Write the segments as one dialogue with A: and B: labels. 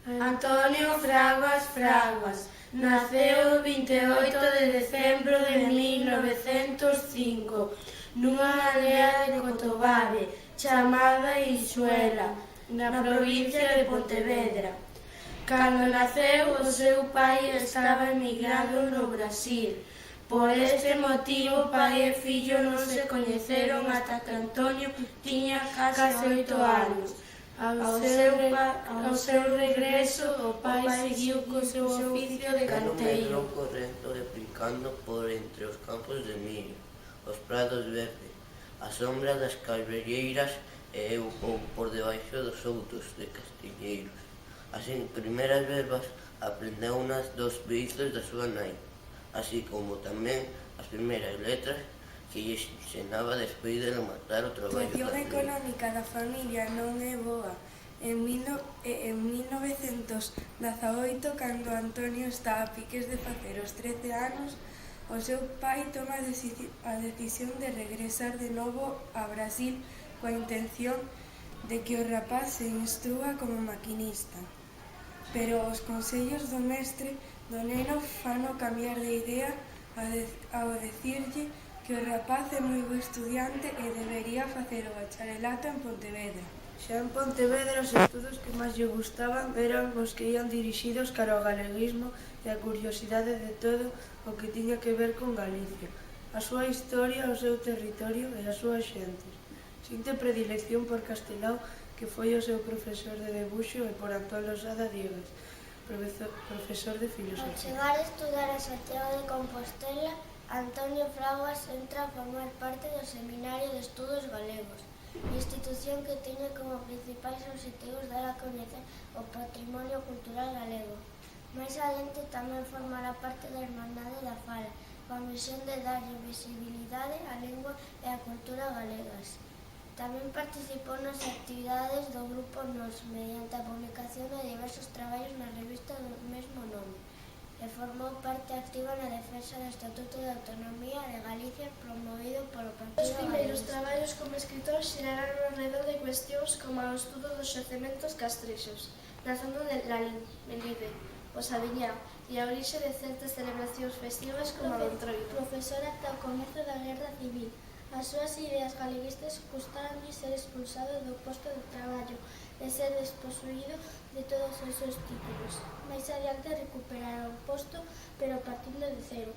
A: Antonio Fraguas Fraguas naceu o 28 de decembro de 1905 nunha aldea de Cotobade chamada Ixuela, na provincia de Pontevedra. Cando naceu, o seu pai estaba emigrado no Brasil. Por este motivo, pai e fillo non se coñeceron ata que Antonio tiña case 8 anos. Ao seu regreso, o pai seguiu co seu oficio de canteiro.
B: Cano correndo e brincando por entre os campos de millo, os prados verdes, a sombra das carballeiras e eu por debaixo dos outos de castiñeiros. As primeiras verbas aprendeu nas dos beizos da súa nai, así como tamén as primeiras letras que lle ensinaba despois de rematar o traballo.
C: A situación económica da familia non é boa. En 1918, cando Antonio está a piques de facer os 13 anos, o seu pai toma a decisión de regresar de novo a Brasil coa intención de que o rapaz se instrúa como maquinista. Pero os consellos do mestre do neno fano cambiar de idea ao decirlle que o rapaz é moi bo estudiante e debería facer o bacharelato en Pontevedra. Xa en Pontevedra os estudos que máis lle gustaban eran os que ian dirixidos cara ao galeguismo e a curiosidade de todo o que tiña que ver con Galicia, a súa historia, o seu territorio e as súas xentes. Sinte predilección por Castelao, que foi o seu profesor de debuxo, e por Antón Losada Diegues, profesor de filosofía.
D: Ao chegar a estudar a Santiago de Compostela, Antonio Fraguas entra a formar parte do Seminario de Estudos Galegos, institución que tiña como principais obxectivos dar a coñecer o patrimonio cultural galego. Máis adiante tamén formará parte da Hermandade da Fala, coa misión de darlle visibilidade á lingua e á cultura galegas. Tamén participou nas actividades do Grupo Nos mediante a publicación de diversos traballos na revista do mesmo nome e formou parte activa na defensa do Estatuto de Autonomía de Galicia promovido polo Partido
E: Os primeiros
D: Galeguista.
E: traballos como escritor xeraron alrededor de cuestións como o estudo dos xacementos castrexos na zona de Lalín, Melide, o Sabiñá e a orixe de certas celebracións festivas como a do Entroido.
D: Profesor ata o comezo da Guerra Civil. As súas ideas galeguistas custaronlle ser expulsado do posto de traballo e ser desposuído de todos os seus títulos. Máis adiante recuperará o posto, pero partindo de cero.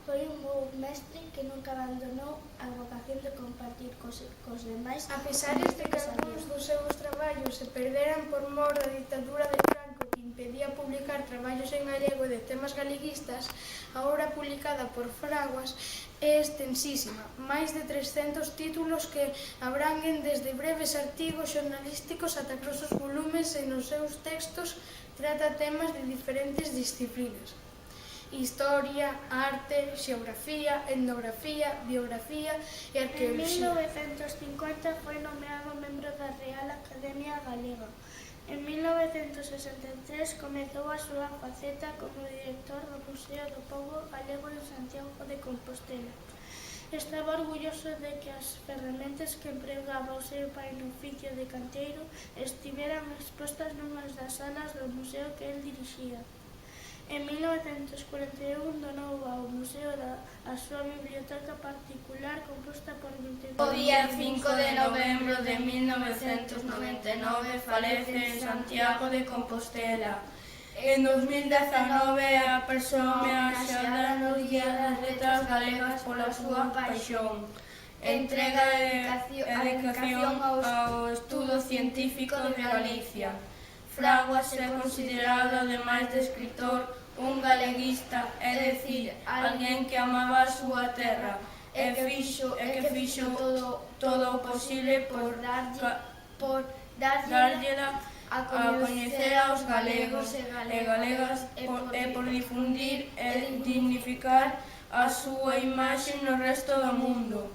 D: Foi un bo mestre que nunca abandonou a vocación de compartir cos demais.
E: A pesar de que algúns dos seus traballos se perderan por mor da ditadura de Franco que impedía publicar traballos en galego de temas galeguistas, a obra publicada por Fraguas é extensísima, máis de 300 títulos que abranguen desde breves artigos xornalísticos ata grosos volumes e nos seus textos trata temas de diferentes disciplinas: historia, arte, xeografía, etnografía, biografía e arqueoloxía.
D: En 1950 foi nomeado membro da Real Academia Galega. En 1963 comezou a súa faceta como director do Museo do Pobo Galego en Santiago de Compostela. Estaba orgulloso de que as ferramentas que empregaba o seu pai no oficio de canteiro estiveran expostas nunhas das salas do museo que el dirixía. En 1941 donou ao museo a súa biblioteca particular composta por 22...
A: O día 5 de novembro de 1999 falece en Santiago de Compostela. En 2019 a persoa homenaxeada no Día das Letras Galegas pola súa paixón. Entrega a dedicación ao estudo científico de Galicia. Fraguas é considerado, ademais de escritor, un galeguista, é dicir, alguén que amaba a súa terra e que fixo todo o posible por darllela a coñecer aos galegos e galegas e por difundir e dignificar a súa imaxe no resto do mundo.